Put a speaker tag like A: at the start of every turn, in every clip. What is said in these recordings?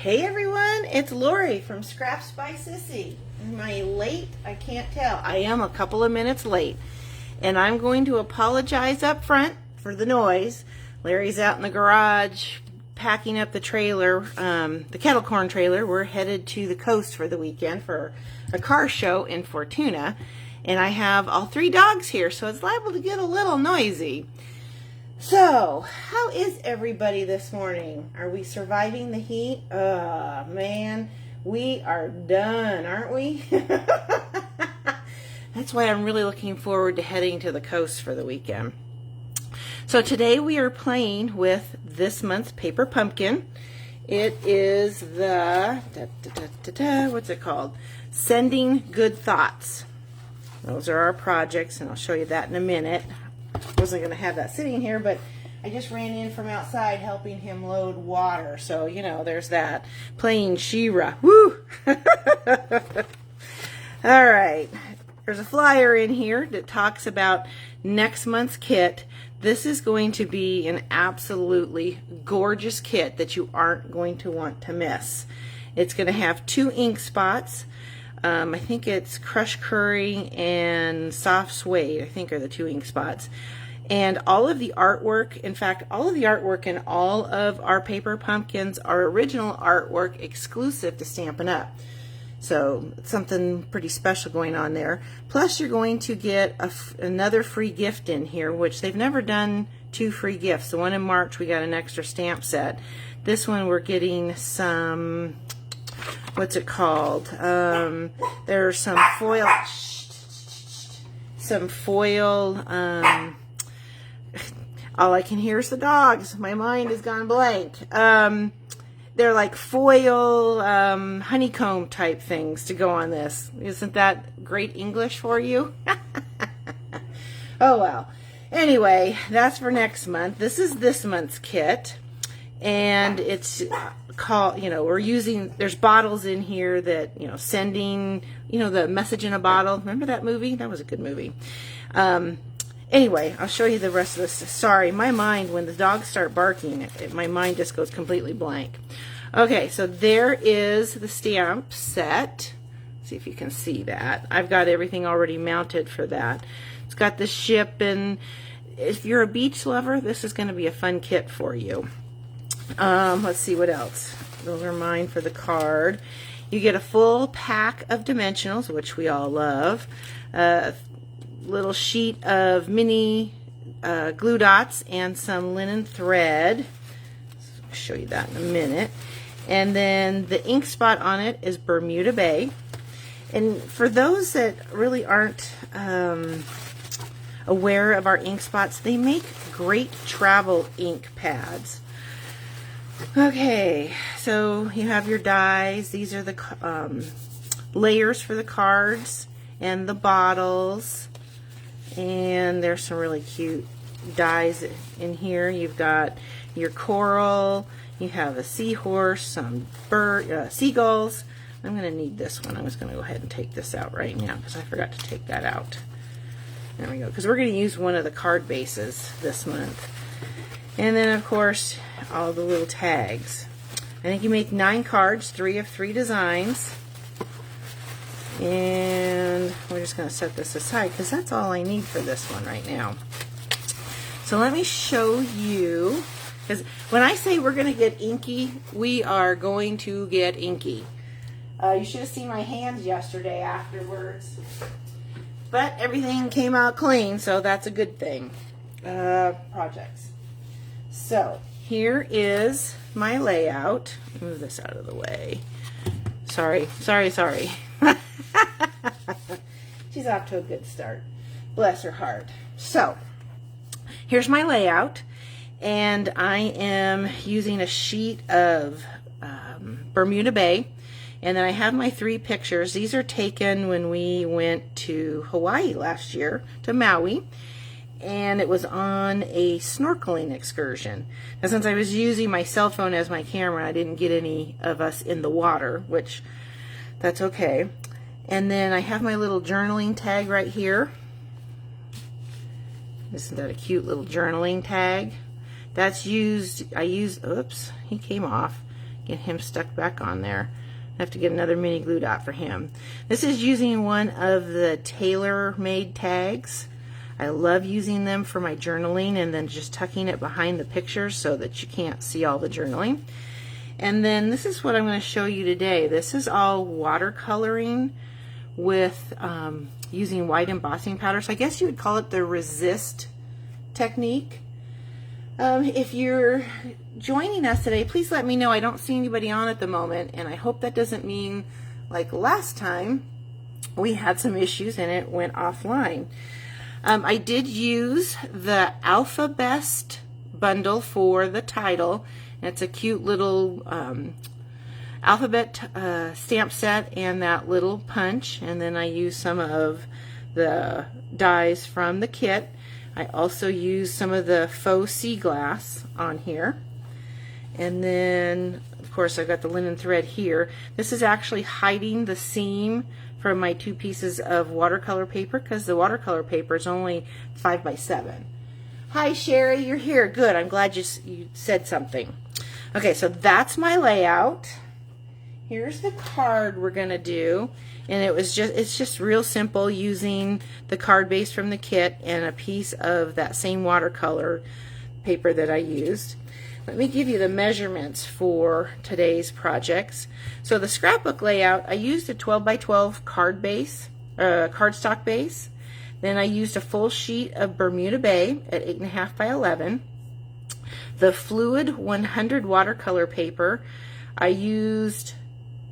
A: Hey everyone, it's Lori from Scraps by Sissy. Am I late? I can't tell. I am a couple of minutes late. And I'm going to apologize up front for the noise. Larry's out in the garage packing up the trailer, the kettle corn trailer. We're headed to the coast for the weekend for a car show in Fortuna. And I have all three dogs here, so it's liable to get a little noisy. So, how is everybody this morning? Are we surviving the heat? Man, we are done, aren't we? That's why I'm really looking forward to heading to the coast for the weekend. So today we are playing with this month's paper pumpkin. It is the, what's it called? Sending Good Thoughts. Those are our projects, and I'll show you that in a minute. Wasn't going to have that sitting here, but I just ran in from outside helping him load water. So, you know, there's that. Playing She-Ra. Woo! All right. There's a flyer in here that talks about next month's kit. This is going to be an absolutely gorgeous kit that you aren't going to want to miss. It's going to have 2 ink spots. I think it's Crushed Curry and Soft Suede, I think, are the 2 ink spots. And all of the artwork, in fact, all of the artwork in all of our paper pumpkins are original artwork exclusive to Stampin' Up! So it's something pretty special going on there. Plus you're going to get another free gift in here, which they've never done 2 free gifts. The one in March we got an extra stamp set. This one we're getting some, what's it called? There's some foil, all I can hear is the dogs. My mind has gone blank. They're like foil, honeycomb type things to go on this. Isn't that great English for you? Oh well. Anyway, that's for next month. This is this month's kit. And it's called, you know, we're using, there's bottles in here that, you know, sending, you know, the message in a bottle. Remember that movie? That was a good movie. Anyway, I'll show you the rest of this. Sorry, my mind, when the dogs start barking, my mind just goes completely blank. Okay, so there is the stamp set. Let's see if you can see that. I've got everything already mounted for that. It's got the ship, and if you're a beach lover, this is going to be a fun kit for you. Let's see what else. Those are mine for the card. You get a full pack of dimensionals, which we all love. Little sheet of mini glue dots and some linen thread. I'll show you that in a minute. And then the ink spot on it is Bermuda Bay. And for those that really aren't aware of our ink spots, they make great travel ink pads. Okay, so you have your dies. These are the layers for the cards and the bottles. And there's some really cute dies in here. You've got your coral, you have a seahorse, some seagulls. I'm going to need this one. I was going to go ahead and take this out right now because I forgot to take that out. There we go, because we're going to use one of the card bases this month. And then, of course, all the little tags. I think you make 9 cards, 3 of 3 designs. And we're just going to set this aside because that's all I need for this one right now. So let me show you, because when I say we're going to get inky, we are going to get inky. You should have seen my hands yesterday afterwards. But everything came out clean, so that's a good thing. Projects. So here is my layout. Move this out of the way. Sorry. She's off to a good start. Bless her heart. So, here's my layout. And I am using a sheet of Bermuda Bay. And then I have my 3 pictures. These are taken when we went to Hawaii last year, to Maui. And it was on a snorkeling excursion. Now, since I was using my cell phone as my camera, I didn't get any of us in the water, which that's okay. And then I have my little journaling tag right here. Isn't that a cute little journaling tag? That's used, oops, he came off. Get him stuck back on there. I have to get another mini glue dot for him. This is using one of the tailor-made tags. I love using them for my journaling and then just tucking it behind the pictures so that you can't see all the journaling. And then this is what I'm going to show you today. This is all watercoloring with using white embossing powder. So I guess you would call it the resist technique. If you're joining us today, please let me know. I don't see anybody on at the moment, and I hope that doesn't mean like last time we had some issues and it went offline. I did use the Alpha Best bundle for the title. It's a cute little alphabet stamp set and that little punch, and then I used some of the dies from the kit. I also used some of the faux sea glass on here, and then of course I've got the linen thread here. This is actually hiding the seam from my 2 pieces of watercolor paper because the watercolor paper is only 5 by 7. Hi Sherry, you're here. Good, I'm glad you said something. Okay, so that's my layout. Here's the card we're gonna do, and it's just real simple using the card base from the kit and a piece of that same watercolor paper that I used. Let me give you the measurements for today's projects. So the scrapbook layout, I used a 12 by 12 card base, cardstock base. Then I used a full sheet of Bermuda Bay at 8.5 by 11. The fluid 100 watercolor paper, I used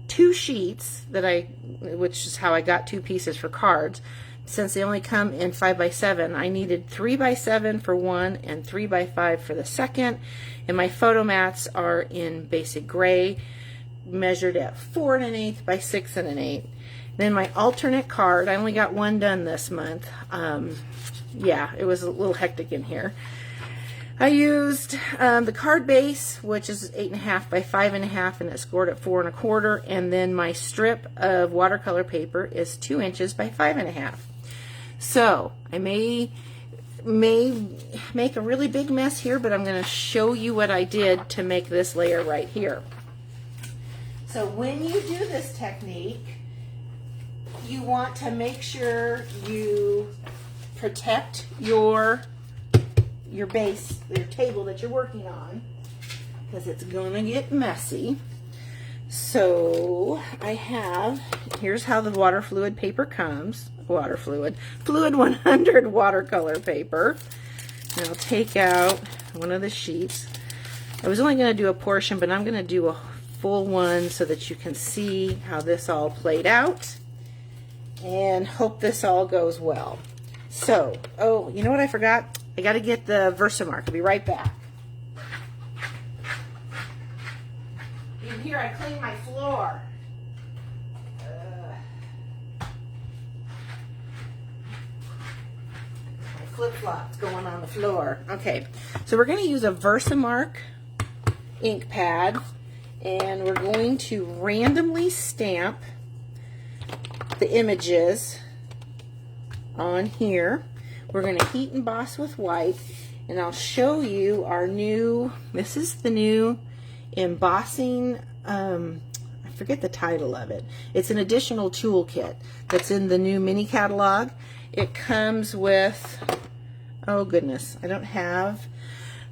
A: 2 sheets which is how I got 2 pieces for cards. Since they only come in 5 by 7, I needed 3 by 7 for one and 3 by 5 for the second. And my photo mats are in basic gray, measured at 4 1/8 by 6 1/8. Then my alternate card, I only got one done this month. Yeah, it was a little hectic in here. I used the card base, which is 8.5 by 5.5, and it's scored at 4 1/4. And then my strip of watercolor paper is 2 inches by 5.5. So I may make a really big mess here, but I'm going to show you what I did to make this layer right here. So when you do this technique, you want to make sure you protect your base, your table that you're working on, because it's going to get messy. So here's how the water fluid paper comes. Fluid 100 watercolor paper. And I'll take out one of the sheets. I was only going to do a portion, but I'm going to do a full one so that you can see how this all played out, and hope this all goes well. So, oh, you know what I forgot? I got to get the Versamark. I'll be right back. You can hear I clean my floor. My flip-flops going on the floor. Okay, so we're going to use a Versamark ink pad, and we're going to randomly stamp the images on here. We're going to heat emboss with white, and I'll show you our new, this is the new embossing, I forget the title of it. It's an additional toolkit that's in the new mini catalog. It comes with, oh goodness, I don't have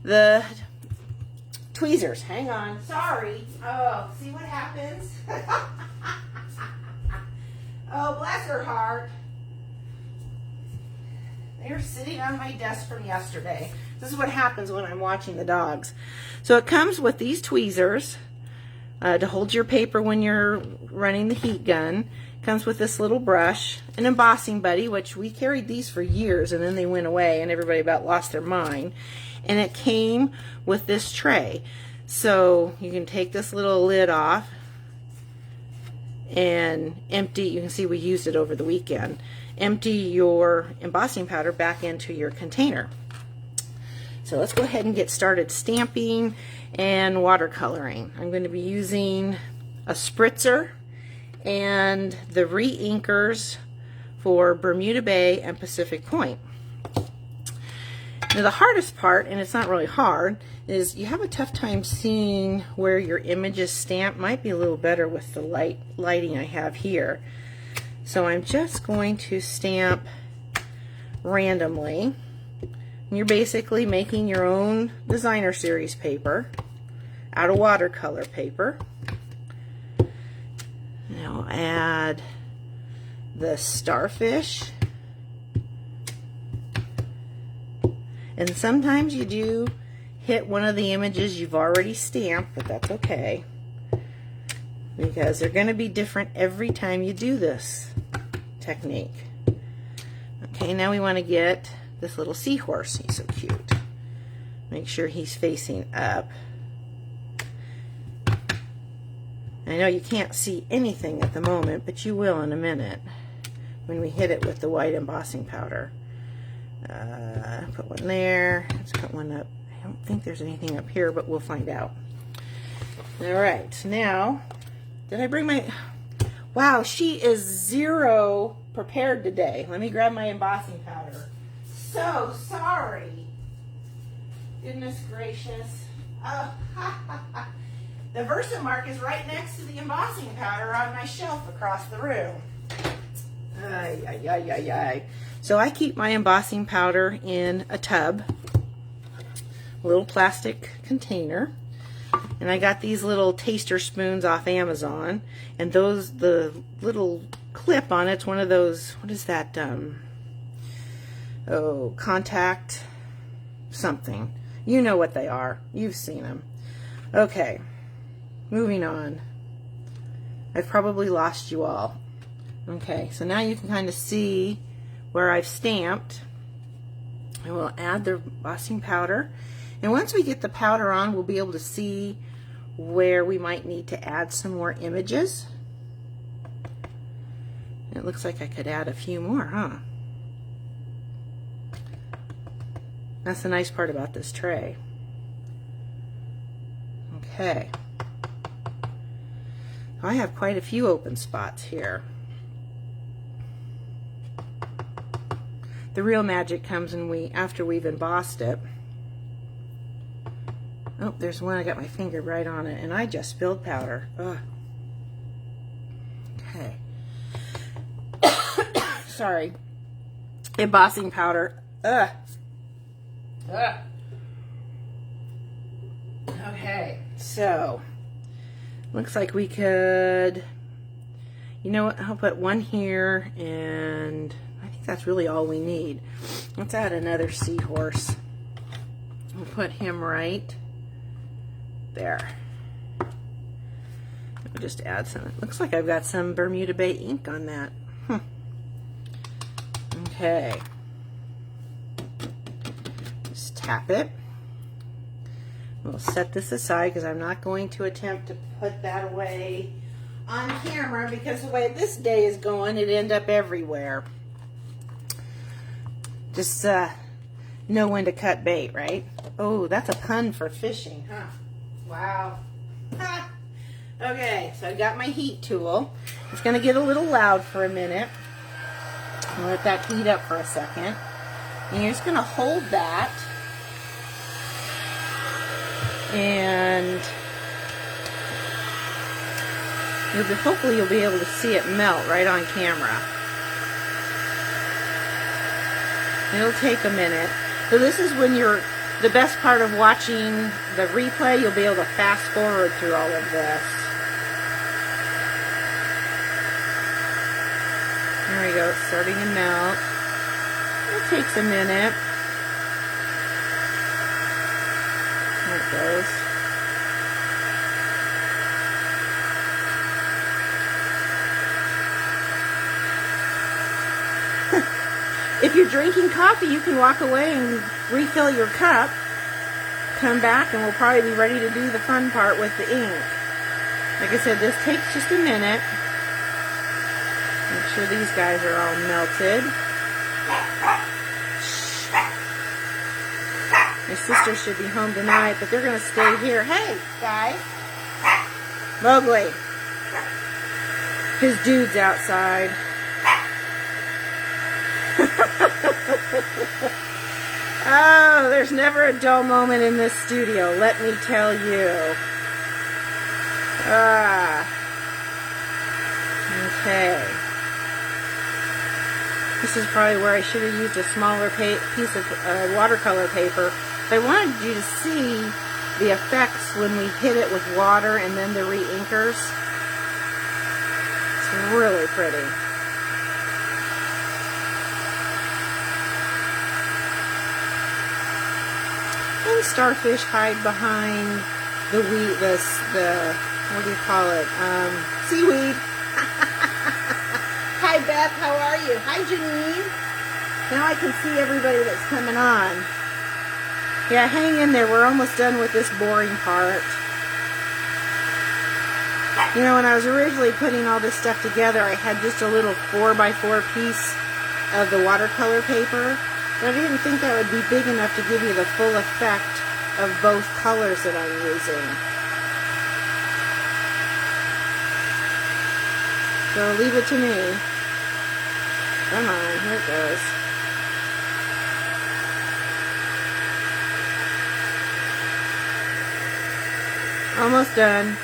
A: the tweezers. Hang on, sorry. Oh, see what happens? Oh, bless her heart. They're sitting on my desk from yesterday. This is what happens when I'm watching the dogs. So it comes with these tweezers to hold your paper when you're running the heat gun. It comes with this little brush, an embossing buddy, which we carried these for years, and then they went away and everybody about lost their mind. And it came with this tray. So you can take this little lid off and empty, you can see we used it over the weekend, empty your embossing powder back into your container. So let's go ahead and get started stamping and watercoloring. I'm going to be using a spritzer and the re-inkers for Bermuda Bay and Pacific Point. Now the hardest part, and it's not really hard, is you have a tough time seeing where your image is stamped. Might be a little better with the lighting I have here. So I'm just going to stamp randomly. And you're basically making your own designer series paper out of watercolor paper. Now add the starfish. And sometimes you do hit one of the images you've already stamped, but that's okay, because they're going to be different every time you do this technique. Okay, now we want to get this little seahorse. He's so cute. Make sure he's facing up. I know you can't see anything at the moment, but you will in a minute when we hit it with the white embossing powder. Put one there. Let's put one up. I don't think there's anything up here, but we'll find out. Alright, now, did I bring my... Wow, she is zero prepared today. Let me grab my embossing powder. So sorry. Goodness gracious. Oh, the Versamark is right next to the embossing powder on my shelf across the room. Ay, ay, ay, ay, ay. So I keep my embossing powder in a tub, a little plastic container, and I got these little taster spoons off Amazon, and those, the little clip on it's one of those, what is that, oh, contact something. You know what they are. You've seen them. Okay, moving on. I've probably lost you all. Okay, so now you can kind of see where I've stamped. I will add the embossing powder, and once we get the powder on, we'll be able to see where we might need to add some more images. It looks like I could add a few more, huh? That's the nice part about this tray. Okay. I have quite a few open spots here. The real magic comes when after we've embossed it. Oh, there's one. I got my finger right on it, and I just spilled powder. Ugh. Okay. Sorry. Embossing powder. Ugh. Ugh. Okay, so looks like we could, you know what, I'll put one here, and I think that's really all we need. Let's add another seahorse. We'll put him right there. We'll just add some. It looks like I've got some Bermuda Bay ink on that. Okay. Just tap it. We'll set this aside because I'm not going to attempt to put that away on camera, because the way this day is going, it'd end up everywhere. Just know when to cut bait, right? Oh, that's a pun for fishing, huh? Wow. Ha. Okay, so I got my heat tool. It's going to get a little loud for a minute. I'll let that heat up for a second. And you're just going to hold that. And hopefully you'll be able to see it melt right on camera. It'll take a minute. So this is when you're, the best part of watching the replay, you'll be able to fast forward through all of this. There we go, it's starting to melt. It takes a minute. There it goes. If you're drinking coffee, you can walk away and refill your cup. Come back and we'll probably be ready to do the fun part with the ink. Like I said, this takes just a minute. Make sure these guys are all melted. My sister should be home tonight, but they're going to stay here. Hey, guys. Mowgli. His dude's outside. Oh, there's never a dull moment in this studio, let me tell you. Okay. This is probably where I should have used a smaller piece of watercolor paper. But I wanted you to see the effects when we hit it with water and then the re-inkers. It's really pretty. And starfish hide behind the what do you call it? Seaweed. Hi Beth, how are you? Hi Janine. Now I can see everybody that's coming on. Yeah, hang in there. We're almost done with this boring part. You know, when I was originally putting all this stuff together, I had just a little 4x4 piece of the watercolor paper. But I didn't think that would be big enough to give you the full effect of both colors that I'm using. So leave it to me. Come on, here it goes. Almost done.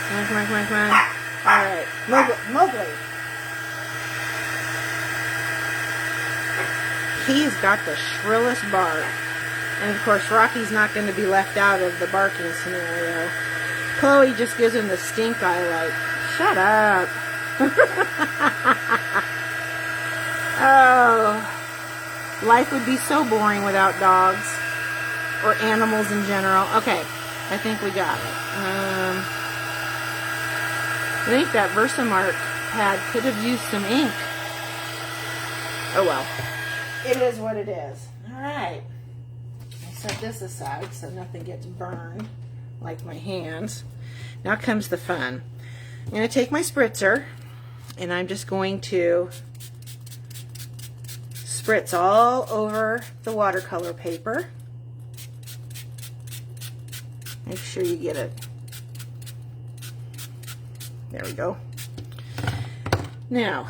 A: Come on, come on, come on. Alright, Mowgli. He's got the shrillest bark. And of course, Rocky's not going to be left out of the barking scenario. Chloe just gives him the stink eye like, shut up. Oh, life would be so boring without dogs. Or animals in general. Okay, I think we got it. I think that Versamark pad could have used some ink. Oh well. It is what it is. Alright. I'll set this aside so nothing gets burned, like my hands. Now comes the fun. I'm going to take my spritzer, and I'm just going to spritz all over the watercolor paper. Make sure you get it. There we go. Now,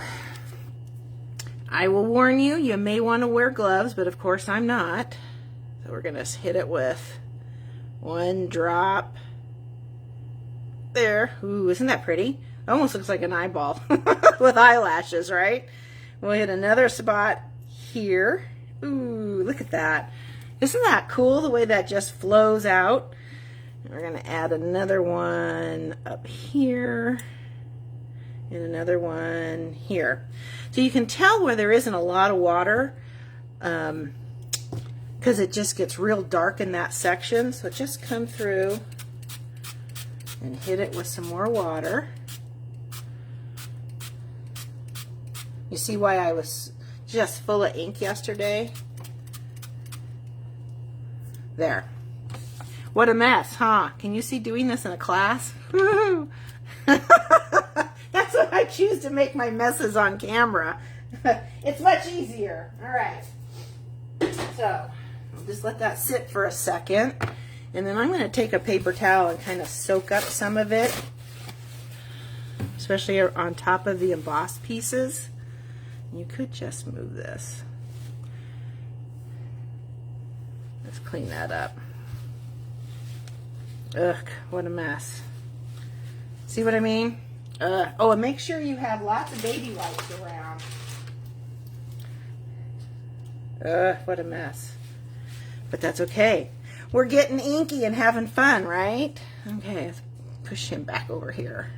A: I will warn you, you may want to wear gloves, but of course I'm not. So we're going to hit it with one drop. There. Ooh, isn't that pretty? Almost looks like an eyeball with eyelashes, right? We'll hit another spot here. Ooh, look at that. Isn't that cool, the way that just flows out? We're going to add another one up here and another one here. So you can tell where there isn't a lot of water because it just gets real dark in that section. So just come through and hit it with some more water. You see why I was just full of ink yesterday? There. What a mess, huh? Can you see doing this in a class? That's what I choose to make my messes on camera. It's much easier. All right. So, I'll just let that sit for a second. And then I'm going to take a paper towel and kind of soak up some of it. Especially on top of the embossed pieces. You could just move this. Let's clean that up. Ugh, what a mess. See what I mean? Oh, and make sure you have lots of baby wipes around. What a mess. But that's okay. We're getting inky and having fun, right? Okay, let's push him back over here.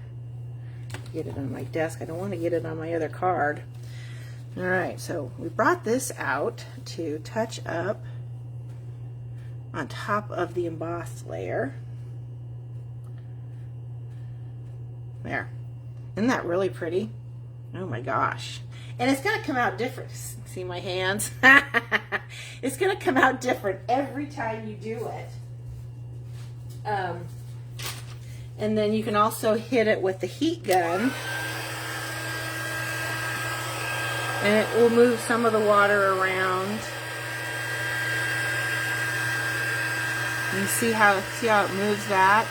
A: Get it on my desk. I don't want to get it on my other card. All right, so we brought this out to touch up on top of the embossed layer. There. Isn't that really pretty? Oh my gosh. And it's going to come out different. See my hands? It's going to come out different every time you do it. And then you can also hit it with the heat gun. And it will move some of the water around. You see how it moves that?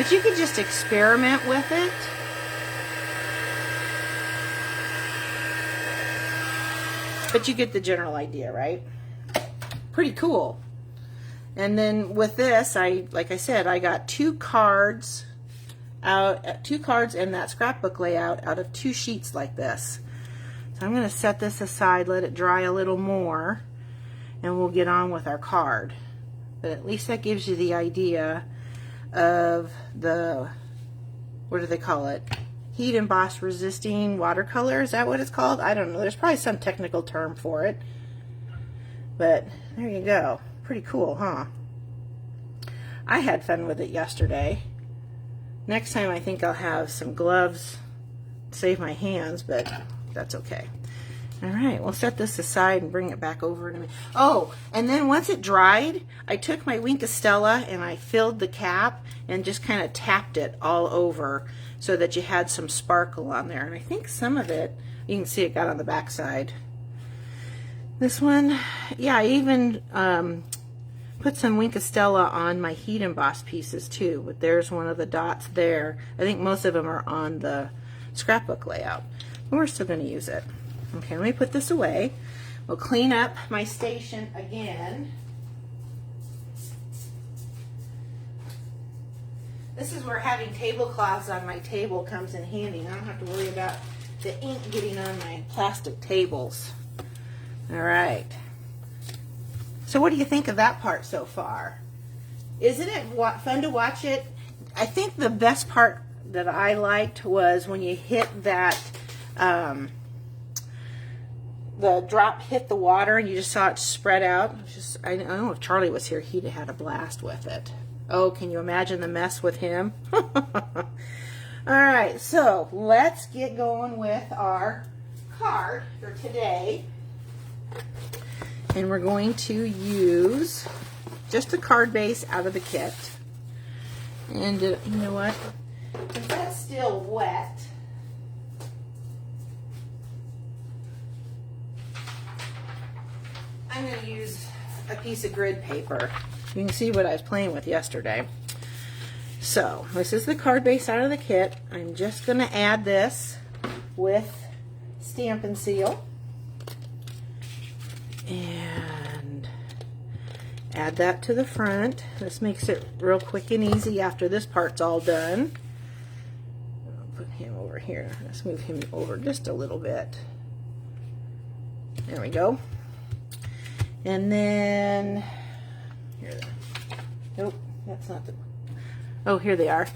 A: But you could just experiment with it. But you get the general idea, right? Pretty cool. And then with this, like I said, I got two cards in that scrapbook layout out of 2 sheets like this. So I'm going to set this aside, let it dry a little more, and we'll get on with our card. But at least that gives you the idea of the, what do they call it? Heat emboss resisting watercolor. Is that what it's called? I don't know. There's probably some technical term for it. But there you go. Pretty cool, huh? I had fun with it yesterday. Next time I think I'll have some gloves to save my hands, but that's okay. Alright, we'll set this aside and bring it back over in a minute. Oh, and then once it dried, I took my Wink of Stella and I filled the cap and just kind of tapped it all over so that you had some sparkle on there. And I think some of it, you can see it got on the back side. This one, yeah, I even put some Wink of Stella on my heat emboss pieces too, but there's one of the dots there. I think most of them are on the scrapbook layout, but we're still going to use it. Okay, let me put this away. We'll clean up my station again. This is where having tablecloths on my table comes in handy. I don't have to worry about the ink getting on my plastic tables. All right. So what do you think of that part so far? Isn't it fun to watch it? I think the best part that I liked was when you hit that, the drop hit the water and you just saw it spread out. It was just, I don't know if Charlie was here, he'd have had a blast with it. Oh, can you imagine the mess with him? Alright, so let's get going with our card for today. And we're going to use just a card base out of the kit. And you know what? Since that's still wet, I'm going to use a piece of grid paper. You can see what I was playing with yesterday. So, this is the card base out of the kit. I'm just going to add this with Stampin' Seal. And add that to the front. This makes it real quick and easy after this part's all done. I'll put him over here. Let's move him over just a little bit. There we go. And then, here, nope, that's not the, oh, here they are.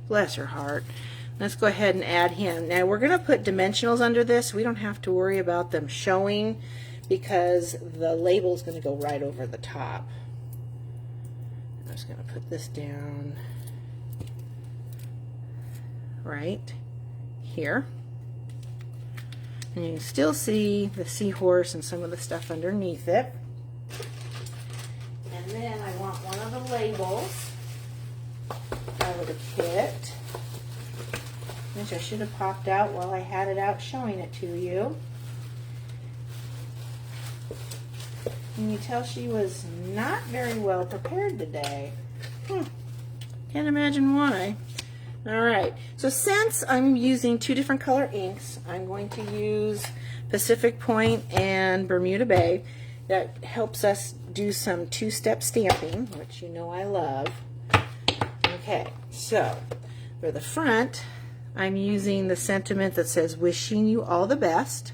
A: Bless her heart. Let's go ahead and add him. Now we're going to put dimensionals under this. We don't have to worry about them showing because the label is going to go right over the top. I'm just going to put this down right here. And you can still see the seahorse and some of the stuff underneath it. And then I want one of the labels out of the kit, which I should have popped out while I had it out showing it to you. Can you tell she was not very well prepared today? Can't imagine why. Alright, so since I'm using 2 different color inks, I'm going to use Pacific Point and Bermuda Bay. That helps us do some 2-step stamping, which you know I love. Okay, so for the front, I'm using the sentiment that says, wishing you all the best.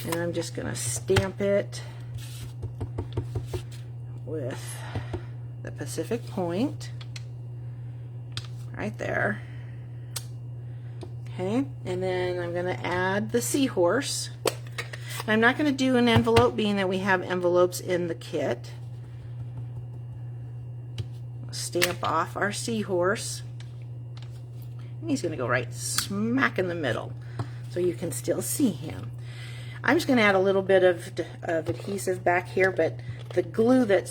A: And I'm just going to stamp it with the Pacific Point. Right there. Okay, and then I'm going to add the seahorse. I'm not going to do an envelope, being that we have envelopes in the kit. Stamp off our seahorse. And he's going to go right smack in the middle, so you can still see him. I'm just going to add a little bit of adhesive back here, but the glue that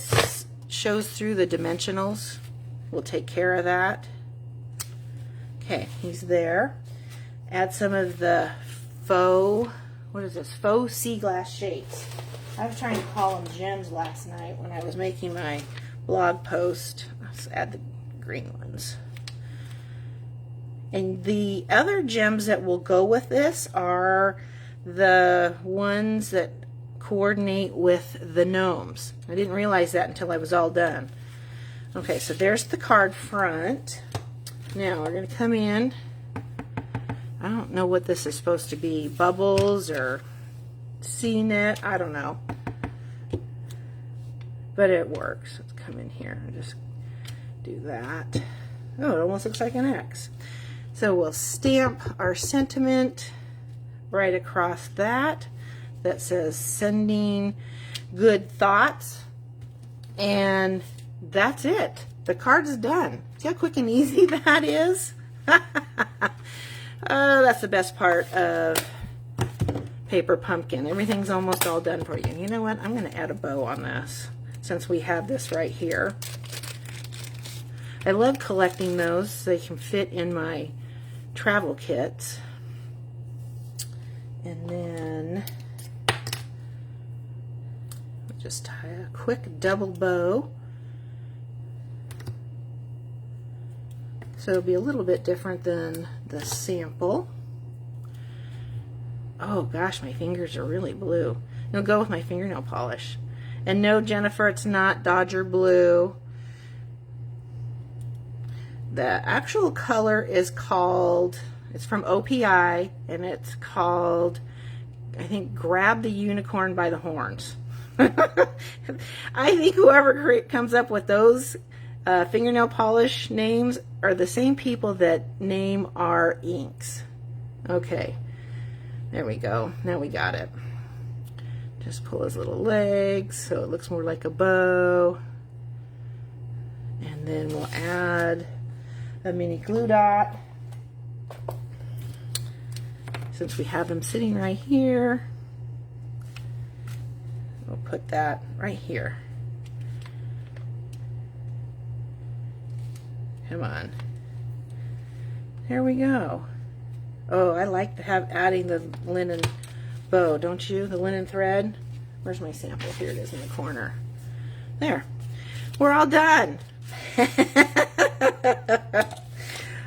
A: shows through the dimensionals will take care of that. Okay, he's there. Add some of the faux, what is this? Faux sea glass shapes. I was trying to call them gems last night when I was making my blog post. Let's add the green ones. And the other gems that will go with this are the ones that coordinate with the gnomes. I didn't realize that until I was all done. Okay, so there's the card front. Now we're going to come in. I don't know what this is supposed to be. Bubbles or C-net. I don't know. But it works. Let's come in here and just do that. Oh, it almost looks like an X. So we'll stamp our sentiment right across that. That says sending good thoughts. And that's it. The card's done. See how quick and easy that is? Oh, that's the best part of Paper Pumpkin. Everything's almost all done for you. You know what? I'm going to add a bow on this since we have this right here. I love collecting those so they can fit in my travel kits. And then we'll just tie a quick double bow. So it'll be a little bit different than the sample. Oh gosh, my fingers are really blue. It'll go with my fingernail polish. And no, Jennifer, it's not Dodger blue. The actual color is called, it's from OPI, and it's called, I think, Grab the Unicorn by the Horns. I think whoever comes up with those fingernail polish names are the same people that name our inks. Okay, there we go. Now we got it. Just pull his little legs so it looks more like a bow. And then we'll add a mini glue dot. Since we have them sitting right here, we'll put that right here. Come on. There we go. Oh, I like to have adding the linen bow, don't you? The linen thread. Where's my sample? Here it is in the corner. There. We're all done.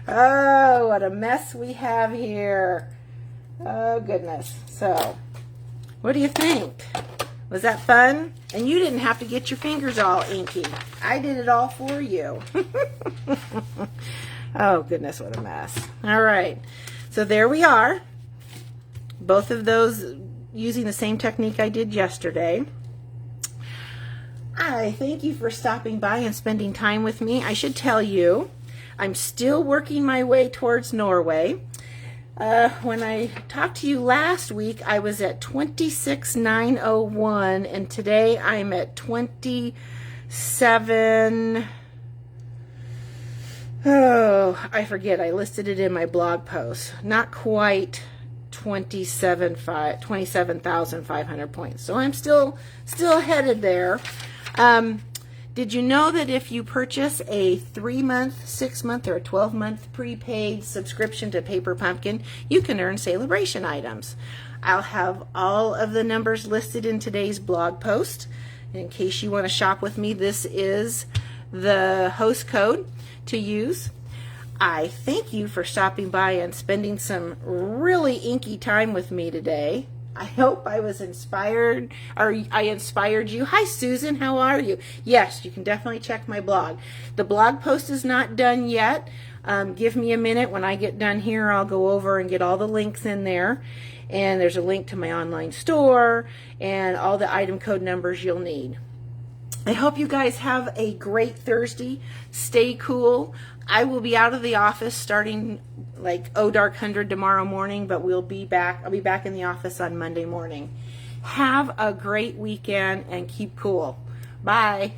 A: Oh, what a mess we have here. Oh, goodness. So, what do you think? Was that fun? And you didn't have to get your fingers all inky. I did it all for you. Oh, goodness, what a mess. All right. So there we are. Both of those using the same technique I did yesterday. I thank you for stopping by and spending time with me. I should tell you, I'm still working my way towards Norway. When I talked to you last week, I was at 26,901, and today I'm at 27. Oh, I forget. I listed it in my blog post. Not quite 27,500 points. So I'm still headed there. Did you know that if you purchase a 3-month, 6-month, or a 12-month prepaid subscription to Paper Pumpkin, you can earn celebration items? I'll have all of the numbers listed in today's blog post. In case you want to shop with me, this is the host code to use. I thank you for stopping by and spending some really inky time with me today. I hope I was inspired, or I inspired you. Hi, Susan. How are you? Yes, you can definitely check my blog. The blog post is not done yet. Give me a minute. When I get done here, I'll go over and get all the links in there. And there's a link to my online store and all the item code numbers you'll need. I hope you guys have a great Thursday. Stay cool. I will be out of the office starting like dark 100 tomorrow morning, but we'll be back. I'll be back in the office on Monday morning. Have a great weekend and keep cool. Bye.